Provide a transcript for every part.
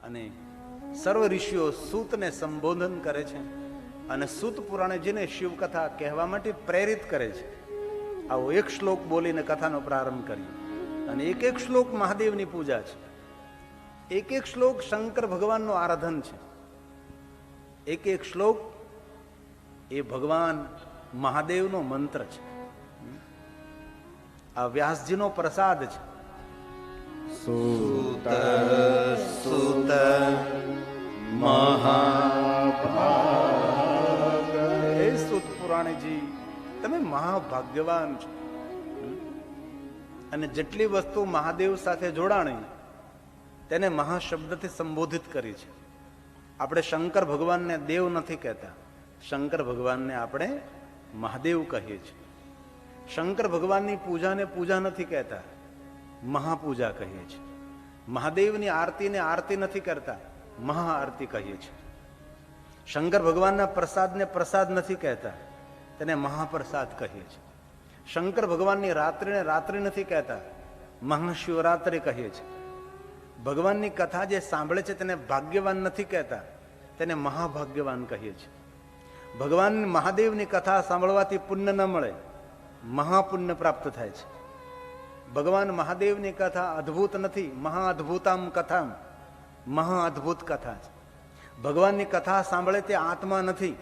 અને સર્વ ઋષિઓ સૂતને સંબોધન કરે છે અને સૂત પુરાણજીને શિવકથા કહેવા માટે પ્રેરિત કરે છે. આવો એક શ્લોક બોલીને કથાનો પ્રારંભ કરીએ. અને એક એક શ્લોક મહાદેવની પૂજા છે, એક એક શ્લોક શંકર ભગવાનનું આરાધન છે, એક એક શ્લોક એ ભગવાન મહાદેવનો મંત્ર છે. આ વ્યાસજીનો પ્રસાદ છે. સૂત સૂત મહાભાગ, હે સૂત પુરાણજી, તમે મહાભાગ્યવાન છો. અને જેટલી વસ્તુ મહાદેવ સાથે જોડાણી તેને મહાશબ્દથી સંબોધિત કરી છે. આપણે શંકર ભગવાનને દેવ નથી કહેતા, શંકર ભગવાનને આપણે મહાદેવ કહીએ છીએ. શંકર ભગવાનની પૂજાને પૂજા નથી કહેતા, મહાપૂજા કહીએ છીએ. મહાદેવની આરતીને આરતી નથી કરતા, મહાઆરતી કહીએ છીએ. શંકર ભગવાનના પ્રસાદને પ્રસાદ નથી કહેતા, તેને મહાપ્રસાદ કહીએ છીએ. શંકર ભગવાનની રાત્રિને રાત્રિ નથી કહેતા, મહાશિવરાત્રિ કહીએ છીએ. ભગવાનની કથા જે સાંભળે છે તેને ભાગ્યવાન નથી કહેતા, તેને મહાભાગ્યવાન કહીએ છીએ. ભગવાન મહાદેવની કથા સાંભળવાથી પુણ્ય ન મળે, મહાપુણ્ય પ્રાપ્ત થાય છે. ભગવાન મહાદેવની કથા અદ્ભુત નથી, મહાઅદ્ભુતામ કથા, મહાઅદ્ભુત કથા છે. ભગવાનની કથા સાંભળે તે આત્મા નથી,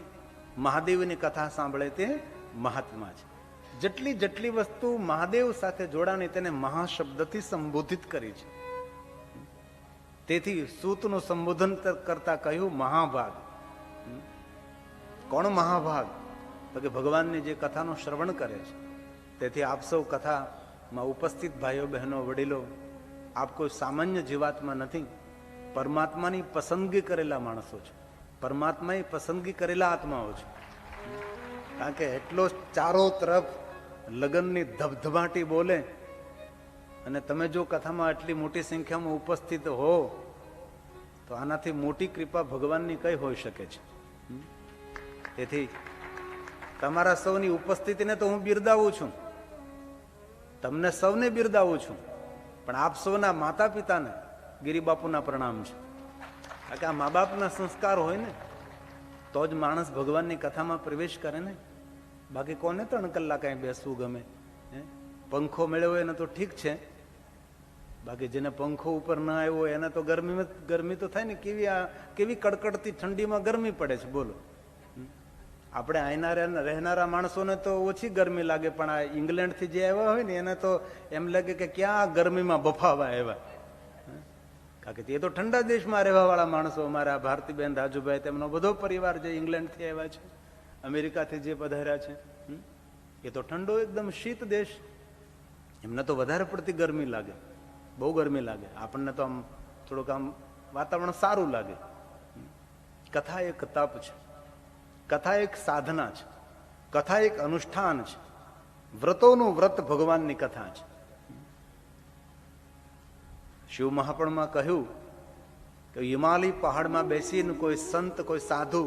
મહાદેવની કથા સાંભળે તે મહાત્મા છે. જેટલી જેટલી વસ્તુ મહાદેવ સાથે જોડાણી તેને મહાશબ્દથી સંબોધિત કરી છે. તેથી સૂતનું સંબોધન કરતા કહ્યું મહાભાગ. કોણ મહાભાગ? તો કે ભગવાનની જે કથાનું શ્રવણ કરે છે. તેથી આપ સૌ કથામાં ઉપસ્થિત ભાઈઓ બહેનો વડીલો, આપ કોઈ સામાન્ય જીવાત્મા નથી, પરમાત્માની પસંદગી કરેલા માણસો છે, પરમાત્માએ પસંદગી કરેલા આત્માઓ છે. કારણ કે એટલો ચારો તરફ લગનની ધબધબાટી બોલે અને તમે જો કથામાં આટલી મોટી સંખ્યામાં ઉપસ્થિત હો તો આનાથી મોટી કૃપા ભગવાનની કઈ હોઈ શકે છે. તેથી તમારા સૌની ઉપસ્થિતિને તો હું બિરદાવું છું, તમને સૌને બિરદાવું છું, પણ આપ સૌના માતા પિતાને ગિરિબાપુના પ્રણામ છે. કારણ કે આ મા બાપના સંસ્કાર હોય ને તો જ માણસ ભગવાનની કથામાં પ્રવેશ કરે ને. બાકી કોને 3 કલાક અહીં બેસવું ગમે? પંખો મેળવ્યો એને તો ઠીક છે, બાકી જેને પંખો ઉપર ના આવ્યો હોય એને તો ગરમી તો થાય ને. કેવી કડકડતી ઠંડીમાં ગરમી પડે છે, બોલો. આપણે અહીંના રહેનારા માણસોને તો ઓછી ગરમી લાગે, પણ આ ઇંગ્લેન્ડથી જે આવ્યા હોય ને એને તો એમ લાગે કે ક્યાં ગરમીમાં બફાવા આવ્યા. કારણ કે એ તો ઠંડા દેશમાં રહેવા વાળા માણસો. અમારા ભારતીબેન, રાજુભાઈ, તેમનો બધો પરિવાર જે ઇંગ્લેન્ડથી આવ્યા છે, અમેરિકાથી જે પધાર્યા છે, એ તો ઠંડો એકદમ શીત દેશ, એમને તો વધારે પડતી ગરમી લાગે, બહુ ગરમી લાગે. આપણને તો આમ થોડુંક આમ વાતાવરણ સારું લાગે. કથા એક તપ છે, કથા એક સાધના છે, કથા એક અનુષ્ઠાન છે. વ્રતોનું વ્રત ભગવાનની કથા છે. શિવ મહાપુરાણમાં કહ્યું કે હિમાલય પહાડમાં બેસીને કોઈ સંત, કોઈ સાધુ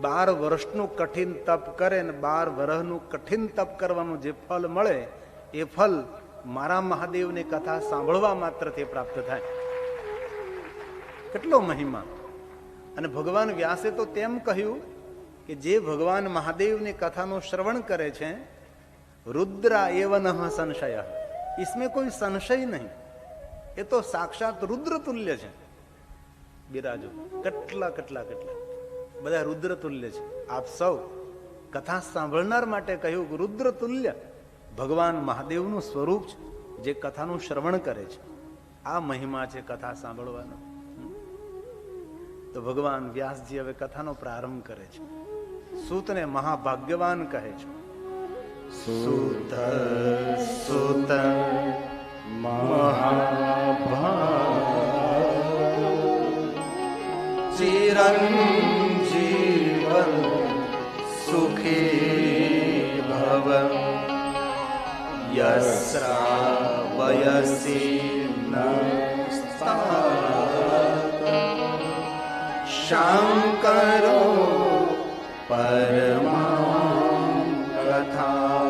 12 વર્ષનું કઠિન તપ કરે ને 12 વર્ષનું કઠિન તપ કરવાનું જે ફલ મળે એ ફલ મારા મહાદેવની કથા સાંભળવા માત્રથી પ્રાપ્ત થાય. કેટલો મહિમા! અને ભગવાન વ્યાસે તો તેમ કહ્યું કે જે ભગવાન મહાદેવની કથાનું શ્રવણ કરે છે, રુદ્રા એવનઃ સંશય, इसमें કોઈ સંશય નહીં, એ તો સાક્ષાત રુદ્ર તુલ્ય છે. બિરાજો કેટલા કેટલા કેટલા બધા રુદ્ર તુલ્ય છે. આપ સૌ કથા સાંભળનાર માટે કહ્યું રુદ્ર તુલ્ય ભગવાન મહાદેવનું સ્વરૂપ છે, જે કથાનું શ્રવણ કરે છે. આ મહિમા છે કથા સાંભળવાનો. તો ભગવાન વ્યાસજી હવે કથાનો પ્રારંભ કરે છે. સૂતને મહાભાગ્યવાન કહે છે. સૂત સૂત ચિરંજીવન સુખી ભવ યસ્રાવયસી શંકરો પરમા કથા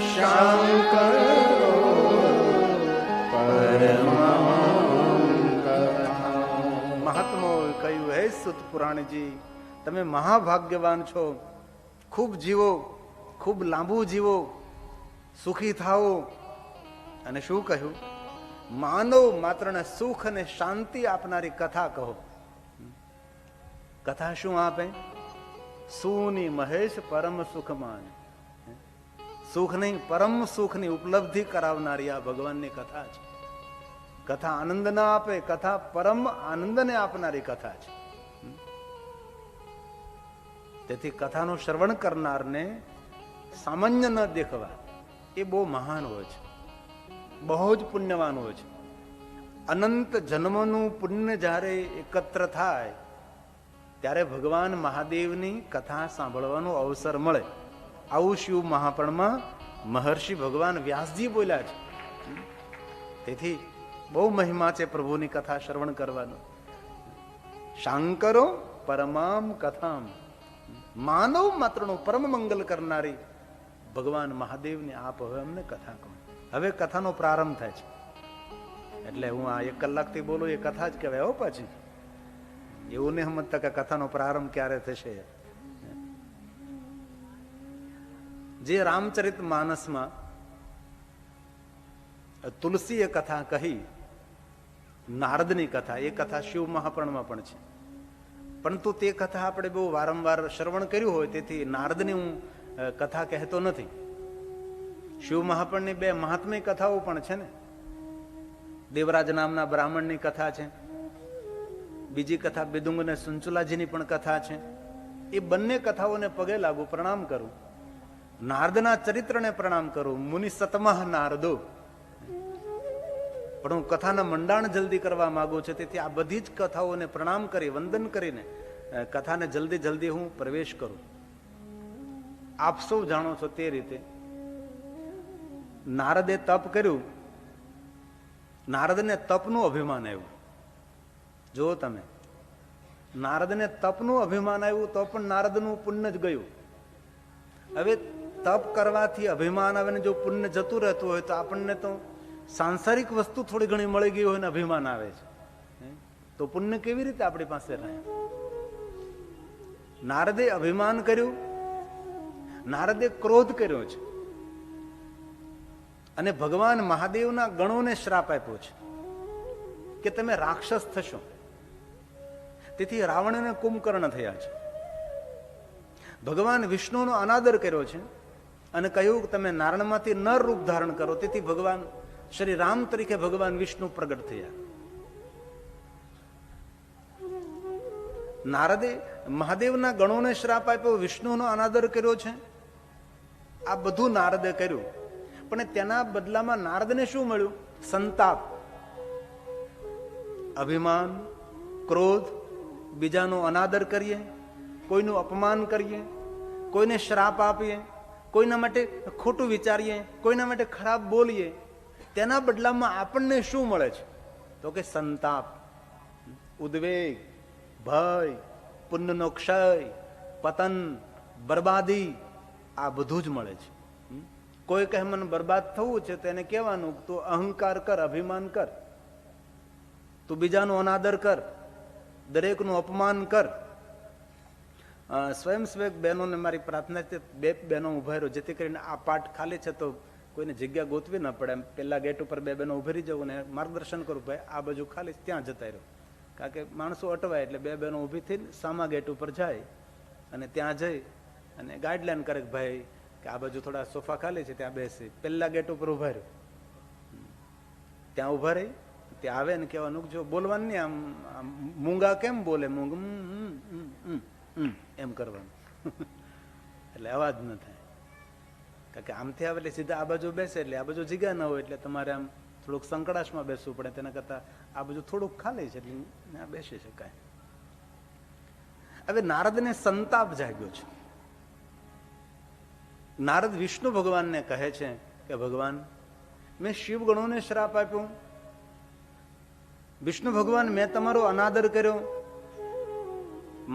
શંકરો પરમા કથા સુત પુરાણજી, તમે મહાભાગ્યવાન છો, ખૂબ જીવો, ખૂબ લાંબુ જીવો, સુખી થાઓ. અને શું કહ્યું? માનવ માત્રને સુખ અને શાંતિ આપનારી કથા કહો. કથા શું આપે? સુની મહેશ પરમ સુખ માન. સુખ નહીં, પરમ સુખની ઉપલબ્ધિ કરાવનારી આ ભગવાનની કથા છે. કથા આનંદ ના આપે, કથા પરમ આનંદને આપનારી કથા છે. તેથી કથાનું શ્રવણ કરનારને સામાન્ય ન દેખવા, એ બહુ મહાન હોય છે, બહુ જ પુણ્યવાન હોય છે. અનંત જન્મનું પુણ્ય જ્યારે એકત્ર થાય ત્યારે ભગવાન મહાદેવની કથા સાંભળવાનો અવસર મળે. આવું શિવ મહાપણમાં મહર્ષિ ભગવાન વ્યાસજી બોલ્યા છે. તેથી બહુ મહિમા છે પ્રભુની કથા શ્રવણ કરવાનો. શાંકરો પરમામ કથામ, માનવ માત્રનું પરમ મંગલ કરનારી ભગવાન મહાદેવની આપ હવે અમને કથા કહો. હવે કથાનો પ્રારંભ થાય છે. એટલે હું આ 1 કલાકથી બોલું એ કથા જ કહેવાય. હો પછી એવું નહીં સમજતા કે કથાનો પ્રારંભ ક્યારે થશે. જે રામચરિત માનસમાં તુલસીએ કથા કહી, નારદની કથા, એ કથા શિવ મહાપર્ણમાં પણ છે. પરંતુ તે કથા આપણે બહુ વારંવાર શ્રવણ કર્યું હોય તેથી નારદની હું કથા કહેતો નથી. શિવ મહાપર્ણની 2 મહાત્મ્ય કથાઓ પણ છે ને. દેવરાજ નામના બ્રાહ્મણની કથા છે, બીજી કથા બિદુંગ અને સુંચુલાજીની પણ કથા છે. એ બંને કથાઓને પગે લાગુ, પ્રણામ કરું. નારદના ચરિત્રને પ્રણામ કરું. મુનિ સતમહ નારદો. પણ હું કથાના મંડાણ જલ્દી કરવા માંગુ છું, તેથી આ બધી જ કથાઓને પ્રણામ કરી, વંદન કરીને કથાને જલ્દી હું પ્રવેશ કરું. આપ સૌ જાણો છો તે રીતે નારદે તપ કર્યું. નારદને તપનું અભિમાન આવ્યું. જો તમે, નારદને તપનું અભિમાન આવ્યું તો પણ નારદનું પુણ્ય જ ગયું. હવે તપ કરવાથી અભિમાન આવે ને જો પુણ્ય જતું રહેતું હોય તો આપણને તો સાંસારિક વસ્તુ થોડી ઘણી મળી ગઈ હોય ને અભિમાન આવે છે, તો પુણ્ય કેવી રીતે આપણી પાસે રહે? નારદે અભિમાન કર્યું, નારદે ક્રોધ કર્યો છે અને ભગવાન મહાદેવના ગણોને શ્રાપ આપ્યો છે કે તમે રાક્ષસ થશો. તેથી રાવણને કુંભકર્ણ થયા છે. ભગવાન વિષ્ણુનો અનાદર કર્યો છે અને કહ્યું કે તમે નારણમાંથી નર રૂપ ધારણ કરો. તેથી ભગવાન શ્રી રામ તરીકે ભગવાન વિષ્ણુ પ્રગટ થયા. નારદે મહાદેવના ગણોને શ્રાપ આપ્યો, વિષ્ણુનો અનાદર કર્યો છે. આ બધું નારદે કર્યું, પણ તેના બદલામાં નારદને શું મળ્યું? સંતાપ, અભિમાન, ક્રોધ, બીજાનો અનાદર કરીએ, કોઈનું અપમાન કરીએ, કોઈને શ્રાપ આપીએ, કોઈના માટે ખોટું વિચારીએ, કોઈના માટે ખરાબ બોલીએ. તેના બદલામાં આપણને શું મળે છે? તો કે સંતાપ, ઉદ્વેગ, ભય, પુણ્યનો ક્ષય, પતન, બરબાદી, આ બધું જ મળે છે. કોઈ કહે મને બરબાદ થવું છે તો એને કહેવાનું તું અહંકાર કર, અભિમાન કર, તું બીજાનો અનાદર કર, દરેકનું અપમાન કર. સ્વયંસેવક બહેનોને મારી પ્રાર્થના છે, 2 બહેનો ઉભા રહ્યો જેથી કરીને આ પાઠ ખાલી છે તો કોઈને જગ્યા ગોતવી ન પડે. એમ પેલા ગેટ ઉપર 2 બહેનો ઉભી રહી જવું ને માર્ગદર્શન કરું, ભાઈ આ બાજુ ખાલી ત્યાં જતા રહ્યો. કારણ કે માણસો અટવાય એટલે 2 બહેનો ઉભી થઈને સામા ગેટ ઉપર જાય અને ત્યાં જઈ અને ગાઈડલાઈન કરે કે ભાઈ કે આ બાજુ થોડા સોફા ખાલી છે ત્યાં બેસી. પેલા ગેટ ઉપર ઉભા રહ્યો, ત્યાં ઉભા રહી ત્યાં આવે ને કહેવાનું જો બોલવાનું નહીં, આમ મૂંગા કેમ બોલે, મૂંગ એમ કરવાનું એટલે અવાજ ન થાય. કારણ કે આમથી આવે એટલે સીધા આ બાજુ બેસે એટલે આ બાજુ જગ્યા ન હોય એટલે તમારે આમ થોડુંક સંકડાશમાં બેસવું પડે. તેના કરતા આ બાજુ થોડુંક ખાલી છે એટલે આ બેસી શકાય. હવે નારદને સંતાપ જાગ્યો છે. નારદ વિષ્ણુ ભગવાનને કહે છે કે ભગવાન મેં શિવ ગણોને શ્રાપ આપ્યો, વિષ્ણુ ભગવાન મેં તમારો અનાદર કર્યો,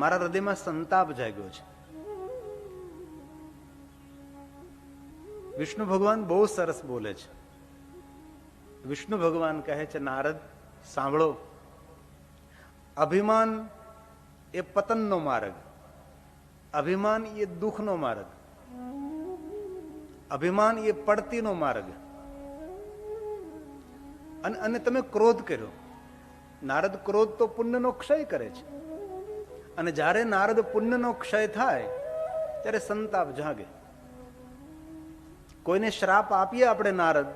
મારા હૃદયમાં સંતાપ જાગ્યો છે. વિષ્ણુ ભગવાન બહુ સરસ બોલે છે. વિષ્ણુ ભગવાન કહે છે નારદ સાંભળો, અભિમાન એ પતનનો માર્ગ, અભિમાન એ દુઃખનો માર્ગ, અભિમાન એ પડતીનો માર્ગ. અને તમે ક્રોધ કર્યો. નારદ ક્રોધ તો પુણ્યનો ક્ષય કરે છે. અને જ્યારે નારદ પુણ્યનો ક્ષય થાય ત્યારે સંતાપ જાગે. કોઈને શ્રાપ આપીએ આપણે નારદ,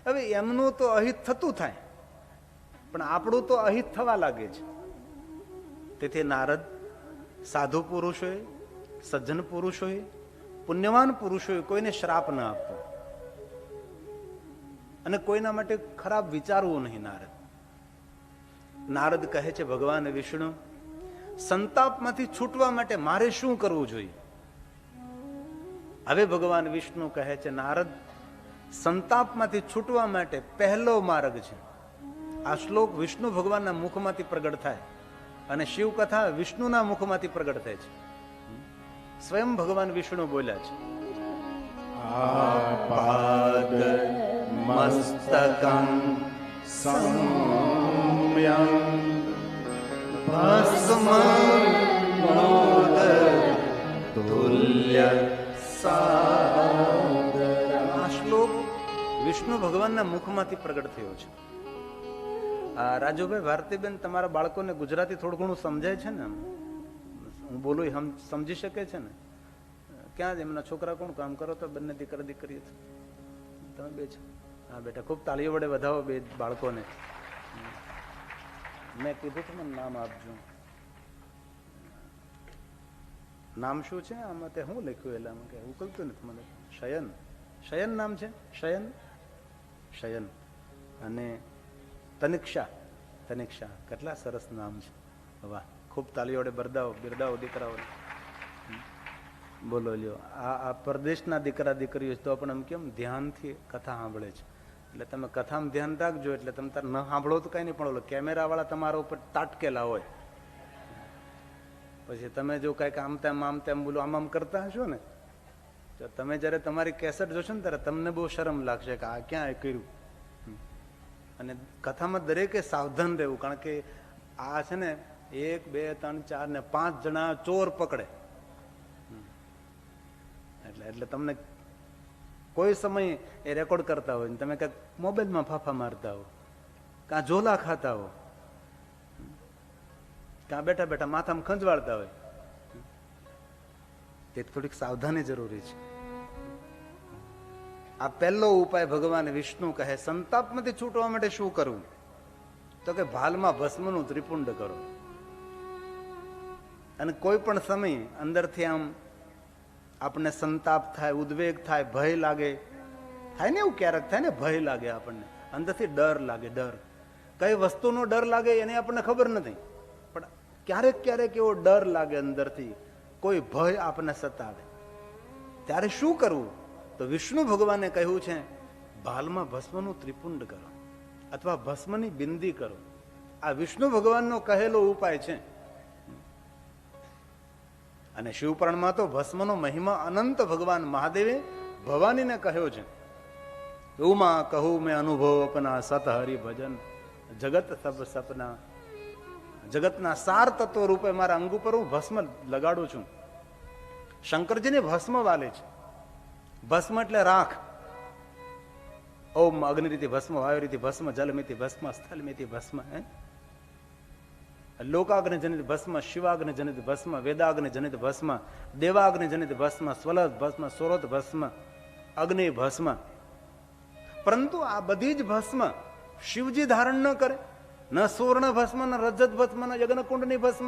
હવે એમનું તો અહિત થતું થાય, પણ આપણું તો અહિત થવા લાગે છે. તેથી નારદ સાધુ પુરુષોએ, સજ્જન પુરુષોએ, પુણ્યવાન પુરુષોએ કોઈને શ્રાપ ન આપવો અને કોઈના માટે ખરાબ વિચારવું નહીં. નારદ કહે છે ભગવાન વિષ્ણુ, સંતાપમાંથી છૂટવા માટે મારે શું કરવું જોઈએ? હવે ભગવાન વિષ્ણુ કહે છે નારદ, સંતાપમાંથી છૂટવા માટે પહેલો માર્ગ છે. આ શ્લોક વિષ્ણુ ભગવાનના મુખમાંથી પ્રગટ થાય અને શિવ કથા વિષ્ણુના મુખમાંથી પ્રગટ થાય છે. સ્વયં ભગવાન વિષ્ણુ બોલ્યા છે, આપાદ મસ્તકં સૌમ્યં ભસ્મનોદ તુલ્ય સાદર. આ શ્લોક વિષ્ણુ ભગવાનના મુખમાંથી પ્રગટ થયો છે. રાજુભાઈ, ભારતીબેન, તમારા બાળકોને ગુજરાતી થોડું ઘણું સમજાય છે ને? હું બોલું એ સમજી શકે છે ને? ક્યાં એમના છોકરા કોણ કામ કરો તો? બંને દીકરા દીકરી તમે બે છો? હા બેટા, ખૂબ તાળીઓ વડે વધાવો બે બાળકોને. મેં કીધું હતું મને નામ આપજો. નામ શું છે આમાં? તે હું લખ્યું એલામાં કે ઉકલતું નથી મને. શયન, શયન નામ છે. શયન, શયન. અને તનિક્ષા, તનિક્ષા. કેટલા સરસ નામ છે. વાહ, ખૂબ તાલીઓ વડે બિરદાવો દીકરાઓને. બોલો લ્યો, આ પરદેશના દીકરા દીકરીઓ તો પણ આમ કેમ ધ્યાનથી કથા સાંભળે છે. એટલે તમે કથામાં ધ્યાન રાખજો. એટલે તમે તાર ન સાંભળો તો કઈ નહીં, પણ ઓલો કેમેરા વાળા તમારા ઉપર તાટકેલા હોય. પછી તમે જો કઈક આમ તેમ બોલો આમ કરતા હશો ને, તો તમે જયારે તમારી કેસેટ જોશો ને ત્યારે તમને બહુ શરમ લાગશે કે આ ક્યાં કર્યું. અને કથામાં દરેકે સાવધાન રહેવું, કારણ કે આ છે ને 1, 2, 3, 4 ને 5 જણા ચોર પકડે. એટલે તમને કોઈ સમય એ રેકોર્ડ કરતા હોય, તમે કઈક મોબાઈલમાં ફાફા મારતા હો, કાં ઝોલા ખાતા હો, કાં બેઠા બેઠા માથામાં ખંજવાળતા હોય, તે થોડીક સાવધાની જરૂરી છે. આ પહેલો ઉપાય ભગવાન વિષ્ણુ કહે. સંતાપમાંથી છૂટવા માટે શું કરવું? તો કે ભાલમાં ભસ્મનું ત્રિપુંડ કરો. અને કોઈ પણ સમય અંદરથી આમ આપણને સંતાપ થાય, ઉદ્વેગ થાય, ભય લાગે, થાય ને એવું ક્યારેક થાય ને, ભય લાગે આપણને અંદરથી, ડર લાગે. ડર કઈ વસ્તુનો ડર લાગે એની આપણને ખબર નથી, પણ ક્યારેક ક્યારેક એવો ડર લાગે અંદરથી, કોઈ ભય આપણને સતાવે. ત્યારે શું કરવું? તો વિષ્ણુ ભગવાને કહ્યું છે ભાલમાં ભસ્મનું ત્રિપુંડ કરો અથવા ભસ્મની બિંદી કરો. આ વિષ્ણુ ભગવાનનો કહેલો ઉપાય છે. અને શિવપુરાણમાં તો ભસ્મનો મહિમા અનંત ભગવાન મહાદેવે ભવાનીને કહ્યો છે. ઉમા કહું મેં અનુભવ અપના સત હરિ ભજન જગત સબ સપના. જગતના સાર તત્વ રૂપે મારા અંગ ઉપર હું ભસ્મ લગાડું છું. શંકરજીને ભસ્મ વાલે છે. ભસ્મ એટલે રાખ. ઓમ અગ્નિરીતિ ભસ્મ, વાયુરીતિ ભસ્મ, જલમિતિ ભસ્મ, સ્થલમિતિ ભસ્મ, લોકાગ્નિ જનિત ભસ્મ, શિવાગ્નિ જનિત ભસ્મ, વેદાગ્નિ જનિત ભસ્મ, દેવાગ્નિ જનિત ભસ્મ, સ્વલત ભસ્મ, સોરત ભસ્મ, અગ્નિ ભસ્મ. પરંતુ આ બધી જ ભસ્મ શિવજી ધારણ ન કરે. ન સુવર્ણ ભસ્મ, ન રજત ભસ્મ, ન યજ્ઞકુંડની ભસ્મ.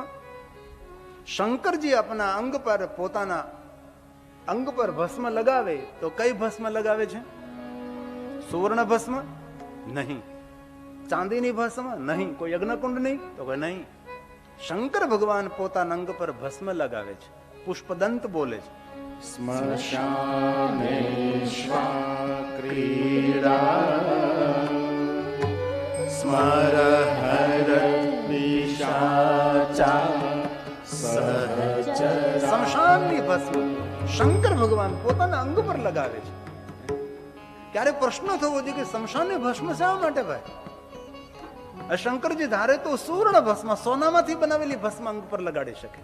શંકરજી આપણા અંગ પર, પોતાના અંગ પર ભસ્મ લગાવે તો કઈ ભસ્મ લગાવે છે? સુવર્ણ ભસ્મ નહીં, ચાંદીની ભસ્મ નહીં, કોઈ યજ્ઞકુંડ નહીં, તો કોઈ નહીં. શંકર ભગવાન પોતાના અંગ પર ભસ્મ લગાવે છે. પુષ્પદંત બોલે છે, સ્મશાનેશ્વા ક્રીડા સ્મર હર વિશાચા સહચર. સ્મશાનની ભસ્મ શંકર ભગવાન પોતાના અંગ પર લગાવે છે. ત્યારે પ્રશ્ન થવો જોઈએ કે સ્મશાનની ભસ્મ શા માટે ભાઈ? શંકરજી ધારે તો સુવર્ણ ભસ્મ, સોનામાંથી બનાવેલી ભસ્મ અંગ પર લગાડી શકે,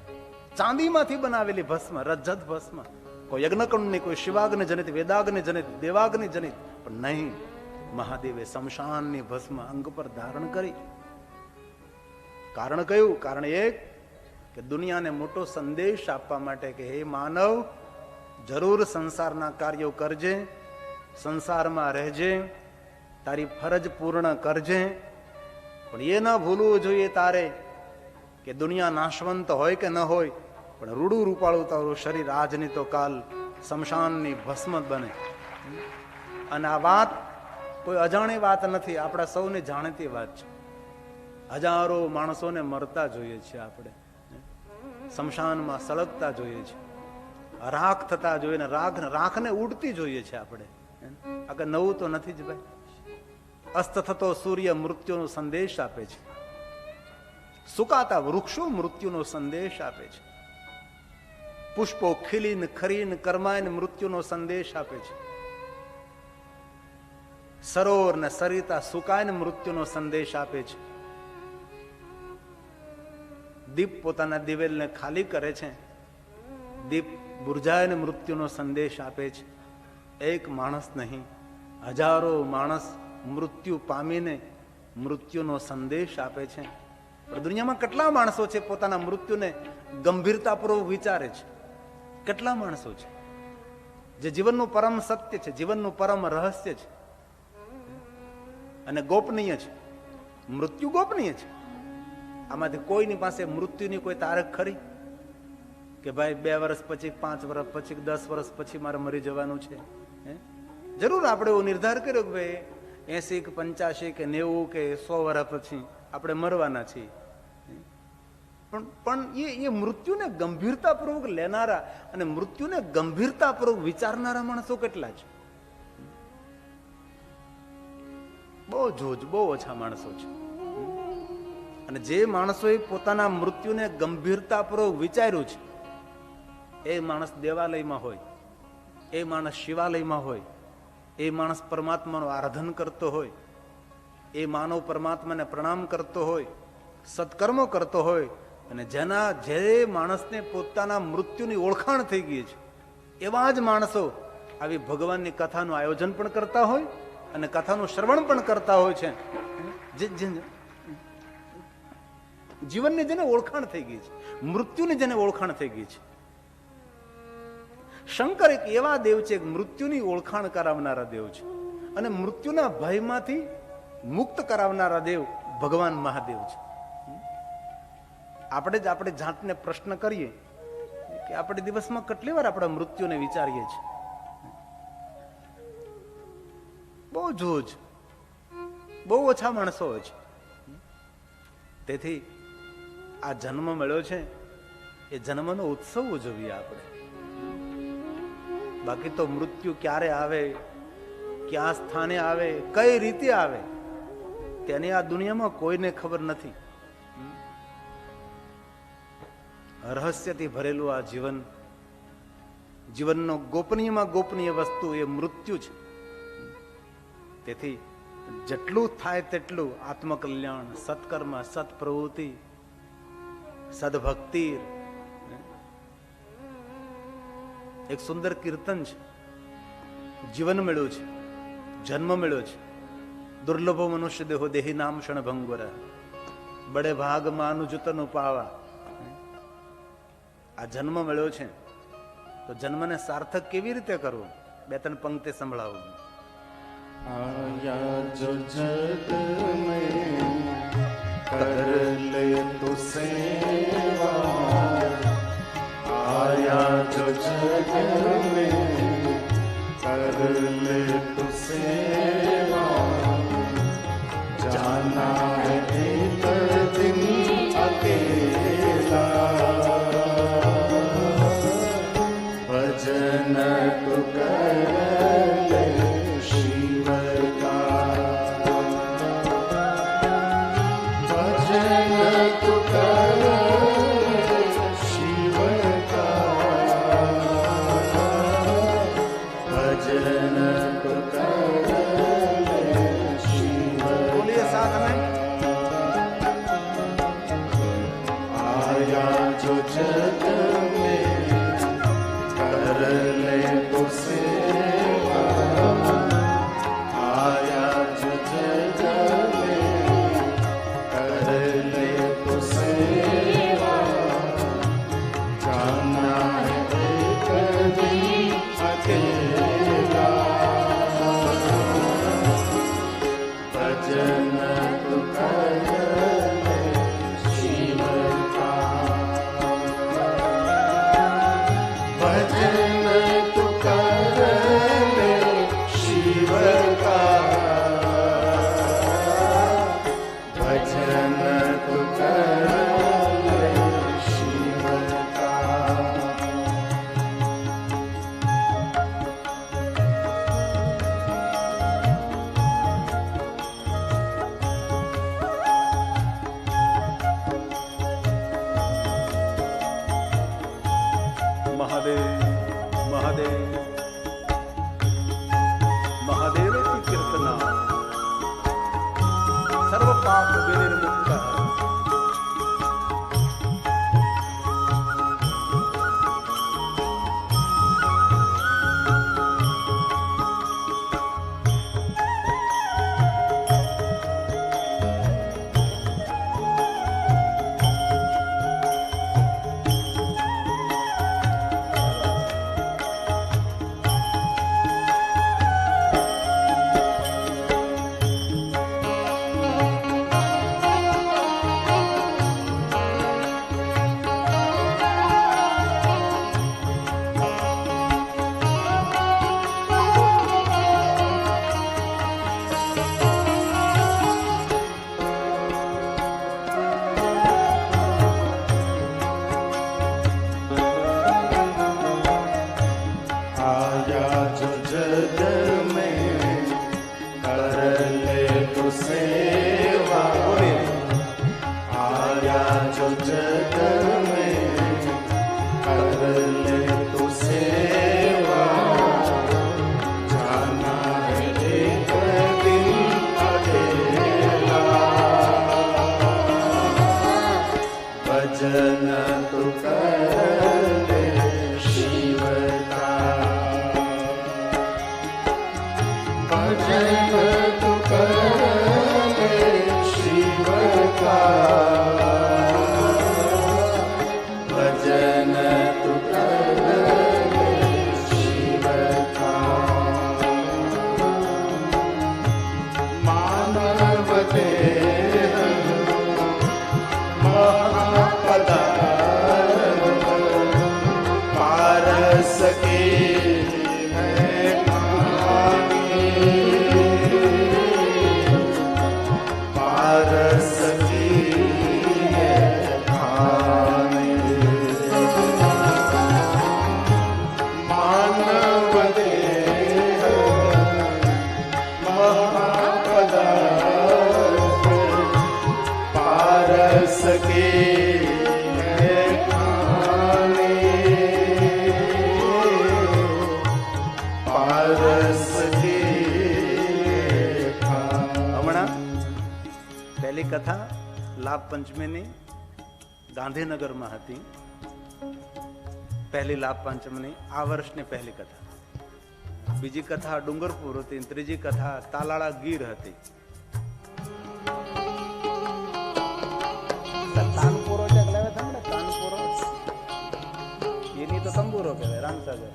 ચાંદીમાંથી બનાવેલી ભસ્મ, રજત ભસ્મ, કોઈ યજ્ઞકુંડની, કોઈ શિવાગ્નિ જનિત, વેદાગ્નિ જનિત, દેવાગ્નિ જનિત, પણ નહીં, મહાદેવે શમશાનની ભસ્મ અંગ પર ધારણ કરી. કારણ કયું? કારણ એક કે દુનિયાને મોટો સંદેશ આપવા માટે કે હે માનવ, જરૂર સંસારના કાર્યો કરજે, સંસારમાં રહેજે, તારી ફરજ પૂર્ણ કરજે, પણ એ ન ભૂલવું જોઈએ તારે કે દુનિયા નાશવંત હોય કે ન હોય, પણ રૂડું રૂપાળું તારું શરીર આજની તો કાલ શમશાનની ભસ્મ બને. અને આ વાત કોઈ અજાણી વાત નથી, આપણા સૌને જાણીતી વાત છે. હજારો માણસોને મરતા જોઈએ છીએ આપણે, શમશાનમાં સળગતા જોઈએ છે, રાખ થતા જોઈએ ને રાખને ઉડતી જોઈએ છે આપણે. આ કે નવું તો નથી જ ભાઈ. અસ્ત થતો સૂર્ય મૃત્યુનો સંદેશ આપે છે, સુકાતા વૃક્ષો મૃત્યુનો સંદેશ આપે છે, પુષ્પો ખીલીને ખરીને કરમાઈને મૃત્યુનો સંદેશ આપે છે, સરોવર ને સરિતા સુકાઈને મૃત્યુનો સંદેશ આપે છે, દીપ પોતાના દિવેલને ખાલી કરે છે, દીપ બુરજાઈને મૃત્યુનો સંદેશ આપે છે. એક માણસ નહીં, હજારો માણસ મૃત્યુ પામીને મૃત્યુનો સંદેશ આપે છે. પણ દુનિયામાં કેટલા માણસો છે પોતાના મૃત્યુને ગંભીરતાપૂર્વક વિચારે છે? કેટલા માણસો છે જે જીવનનું પરમ સત્ય છે, જીવનનું પરમ રહસ્ય છે અને ગોપનીય છે? મૃત્યુ ગોપનીય છે. આમાંથી કોઈની પાસે મૃત્યુની કોઈ તારીખ ખરી કે ભાઈ 2 વર્ષ પછી, 5 વર્ષ પછી, 10 વર્ષ પછી મારે મરી જવાનું છે? જરૂર આપણે એવો નિર્ધાર કર્યો કે ભાઈ 80 કે 85 કે 90 કે 100 વર્ષ પછી આપણે મરવાના છીએ, પણ એ મૃત્યુને ગંભીરતાપૂર્વક લેનારા અને મૃત્યુને ગંભીરતાપૂર્વક વિચારનારા માણસો કેટલા છે? બહુ ઓછા માણસો છે. અને જે માણસોએ પોતાના મૃત્યુને ગંભીરતાપૂર્વક વિચાર્યું છે, એ માણસ દેવાલયમાં હોય, એ માણસ શિવાલયમાં હોય, એ માણસ પરમાત્માનું આરાધન કરતો હોય, એ માનવ પરમાત્માને પ્રણામ કરતો હોય, સત્કર્મો કરતો હોય, અને જે માણસને પોતાના મૃત્યુની ઓળખાણ થઈ ગઈ છે, એવા જ માણસો આવી ભગવાનની કથાનું આયોજન પણ કરતા હોય અને કથાનું શ્રવણ પણ કરતા હોય છે. જીવનની જેને ઓળખાણ થઈ ગઈ છે, મૃત્યુની જેને ઓળખાણ થઈ ગઈ છે. શંકર એક એવા દેવ છે, મૃત્યુની ઓળખાણ કરાવનારા દેવ છે અને મૃત્યુના ભયમાંથી મુક્ત કરાવનારા દેવ ભગવાન મહાદેવ છે. આપણે જાતને પ્રશ્ન કરીએ કે આપણે દિવસમાં કેટલી વાર આપણા મૃત્યુને વિચારીએ છીએ? બહુ ઓછા માણસો હોય છે. તેથી આ જન્મ મળ્યો છે, એ જન્મનો ઉત્સવ ઉજવીએ આપણે. બાકી તો મૃત્યુ ક્યારે આવે, ક્યાં સ્થાને આવે, કઈ રીતે આવે, તેની આ દુનિયામાં કોઈને ખબર નથી. રહસ્યથી ભરેલું આ જીવનનો ગોપનીયમાં ગોપનીય વસ્તુ એ મૃત્યુ છે. તેથી જેટલું થાય તેટલું આત્મકલ્યાણ, સત્કર્મ, સત્પ્રવૃત્તિ, સદભક્તિ. એક સુંદર કીર્તન છે, જીવન મળ્યું છે, જન્મ મળ્યો છે, દુર્લભો મનુષ્ય દેહો દેહી નામ ક્ષણભંગુર, બડે ભાગ માનુજતનું પાવા. આ જન્મ મળ્યો છે તો જન્મને સાર્થક કેવી રીતે કરવું? 2-3 પંક્તિ સંભળાવું. आया जो जग में कर ले तू सेवा, आया जो जग में कर ले तू सेवा, जाना है एक दिन अकेला, भजन तू कर भजन तू कर जो जग में कर ले तो सेवा, आया जो जग में कर ले तो सेवा, जाना है एक दिन अकेला, भजन तू कर ले शिव का, भजन तू कर ले शिव का, भजन तू कर ले शिव का। महादेव महादेव महादेव की कीर्तना सर्व पाप विनिर्मुक्त। आया जो जग में कर ले तो सेवा, आया जो जग में कर ले तो सेवा, जाना है एक दिन अकेला, भजन तू कर ले शिव का, भजन तू कर ले शिव का, भजन तू कर ले शिव का। मानव देह महापदार्थ पारस के है कहानी, पारस की है कहानी। मानव देह महापदार्थ पारस के है कहानी, पारस की હમણાં પહેલી કથા લાભ પંચમીની ગાંધીનગરમાં હતી. પહેલી લાભ પંચમીની આ વર્ષની પહેલી કથા. બીજી કથા ડુંગરપુર હતી, ત્રીજી કથા તાલાળા ગીર હતી. તાનપુરો જગલાવે તમને તાનપુરો એની તો તંબુરો કહેવાય રામસાગર.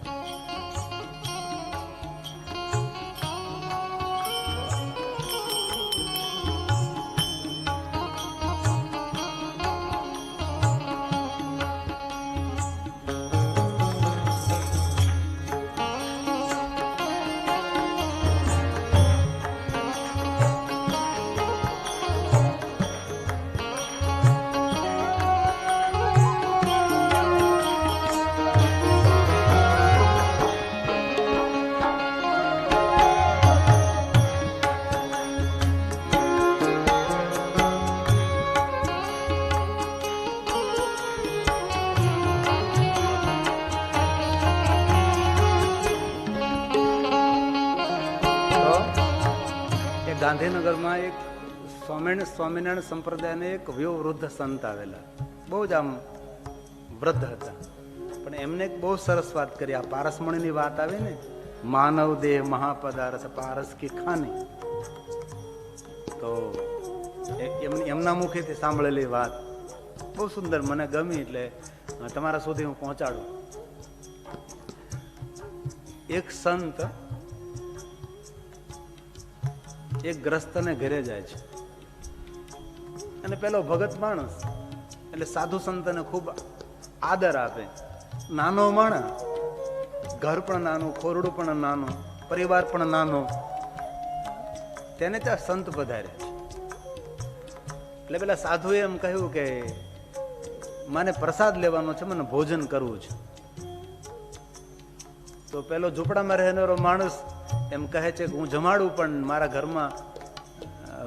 ગાંધીનગરમાં એક સ્વામિનારાયણ સંપ્રદાયને એક વયોવૃદ્ધ સંત આવેલા, બહુ જ આમ વૃદ્ધ હતા, પણ એમને એક બહુ સરસ વાત કરી. આ પારસમણીની વાત આવી ને, માનવ દેહ મહાપદાર્થ પારસ કી ખાની, તો એમના મુખેથી સાંભળેલી વાત બહુ સુંદર, મને ગમી, એટલે તમારા સુધી હું પહોંચાડું. એક સંત એક ગ્રસ્તને ઘરે જાય છે, અને પેલો ભગત માણસ એટલે સાધુ સંતને ખૂબ આદર આપે. નાનો માણસ, ઘર પણ નાનું, ખોરડું પણ નાનું, પરિવાર પણ નાનો, તેને ત્યાં સંત પધાર્યા છે. એટલે પેલા સાધુએ એમ કહ્યું કે મને પ્રસાદ લેવાનો છે, મને ભોજન કરવું છે. તો પેલો ઝૂંપડામાં રહેનારો માણસ એમ કહે છે કે હું જમાડું, પણ મારા ઘરમાં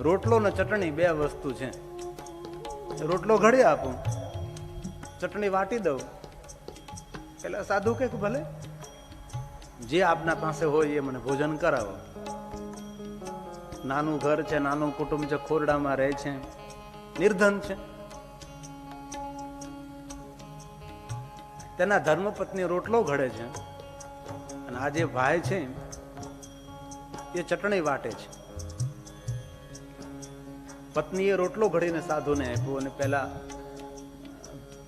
રોટલો ને ચટણી 2 વસ્તુ છે. રોટલો ઘડી આપું, ચટણી વાટી દઉં. પેલા સાધુ કે ભલે, જે આપના પાસે હોય એ મને ભોજન કરાવો. નાનું ઘર છે, નાનું કુટુંબ છે, ખોરડામાં રહે છે, નિર્ધન છે. તેના ધર્મપત્ની રોટલો ઘડે છે, અને આ જે ભાઈ છે એ ચટણી વાટે છે. પત્નીએ રોટલો ઘડીને સાધુને આપ્યો, અને પેલા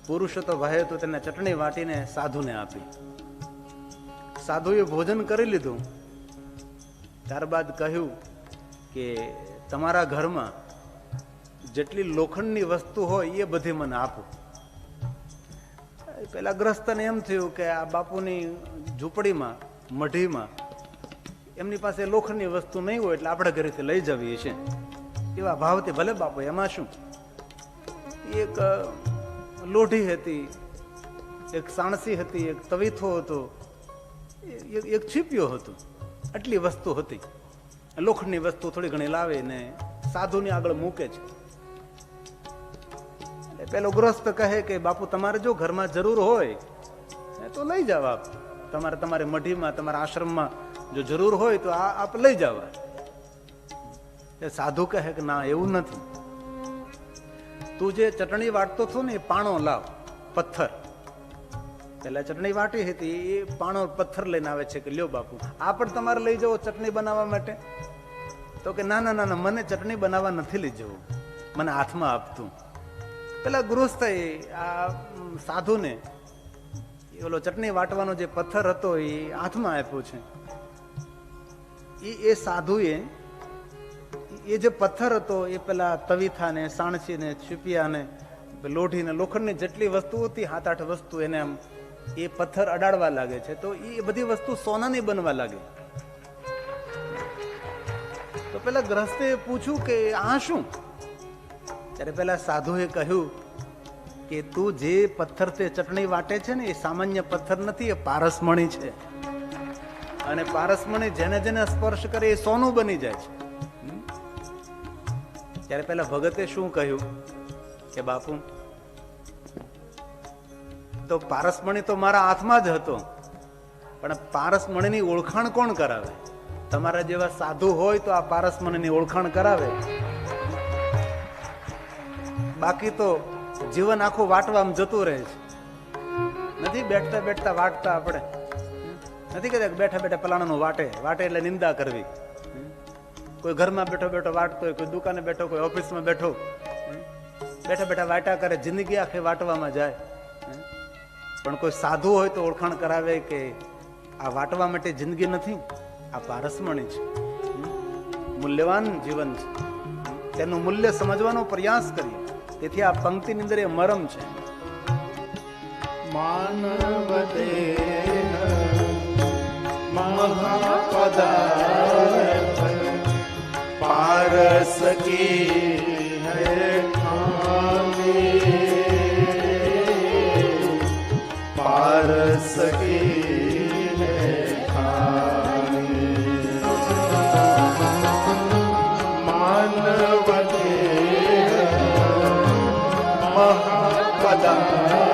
પુરુષ તો ભાઈ તો તેને ચટણી વાટીને સાધુને આપી. સાધુએ ભોજન કરી લીધું. ત્યારબાદ કહ્યું કે તમારા ઘરમાં જેટલી લોખંડની વસ્તુ હોય એ બધી મને આપો. પેલા ગ્રસ્તને એમ થયું કે આ બાપુની ઝૂંપડીમાં, મઢીમાં એમની પાસે લોખંડની વસ્તુ નહીં હોય, એટલે આપણે ઘરેથી લઈ જવી છે. એવા ભાવથી, ભલે બાપુ, એમાં શું. એક લોઢી હતી, એક સાણસી હતી, એક તવીથો હતો, એક છીપિયો હતો, આટલી વસ્તુ હતી. લોખંડની વસ્તુ થોડી ઘણી લાવીને સાધુની આગળ મૂકે છે. પેલો ગ્રસ્ત કહે કે બાપુ, તમારે જો ઘરમાં જરૂર હોય તો લઈ જાવ આપ. તમારે તમારી મઢીમાં, તમારા આશ્રમમાં જો જરૂર હોય તો આપ લઈ જાવ. સાધુ કહે કે ના, એવું નથી. તું જે ચટણી વાટતો હતો ને એ પાણો લાવ, પથ્થર. પેલા ચટણી વાટી હતી, એ પાણો પથ્થર લઈને આવે છે કે લ્યો બાપુ, આ પણ તમારે લઈ જવો ચટણી બનાવવા માટે. તો કે ના ના ના, મને ચટણી બનાવવા નથી લઈ જવું, મને હાથમાં આપતું. પેલા ગૃહસ્થ આ સાધુને ઓલો ચટણી વાટવાનો જે પથ્થર હતો એ હાથમાં આપ્યો છે. એ સાધુએ એ જે પથ્થર હતો એ પેલા તવીથાને, સાણસીને, છીપિયાને, લોઢીને, લોખંડની જેટલી વસ્તુ હતી, 7-8 વસ્તુ, એને આમ એ પથ્થર અડાડવા લાગે છે. તો એ બધી વસ્તુ સોનાની બનવા લાગે. તો પેલા ગ્રસ્તે પૂછ્યું કે આ શું? ત્યારે પેલા સાધુએ કહ્યું કે તું જે પથ્થર તે ચટણી વાટે છે ને, એ સામાન્ય પથ્થર નથી, એ પારસમણી છે. અને પારસમણી જેને જેને સ્પર્શ કરે એ સોનું બની જાય છે. ત્યારે પેલા ભગતે શું કહ્યું કે બાપુ, તો પારસમણી તો મારા હાથમાં જ હતો, પણ પારસમણીની ઓળખાણ કોણ કરાવે? તમારા જેવા સાધુ હોય તો આ પારસમણીની ઓળખાણ કરાવે. બાકી તો જીવન આખું વાટવામાં જતું રહે છે. નથી બેઠતા બેઠતા વાટતા. આપણે નથી કહેતા બેઠા બેઠા પલાણાનું વાટે એટલે નિંદા કરવી. કોઈ ઘરમાં બેઠો બેઠો વાટતો હોય, કોઈ દુકાને બેઠો, કોઈ ઓફિસમાં બેઠો, બેઠા બેઠા વાટા કરે, જિંદગી આખી વાટવામાં જાય. પણ કોઈ સાધુ હોય તો ઓળખાણ કરાવે કે આ વાટવા માટે જિંદગી નથી, આ પારસમણી છે, મૂલ્યવાન જીવન છે. તેનું મૂલ્ય સમજવાનો પ્રયાસ કરીએ. તેથી આ પંક્તિની અંદર એ મરમ છે. માનવ દેહ મહાપદાર્થ પારસ કી હૈ ખામી, પારસ કી હૈ ખામી. માનવ દેહ મહાપદાર્થ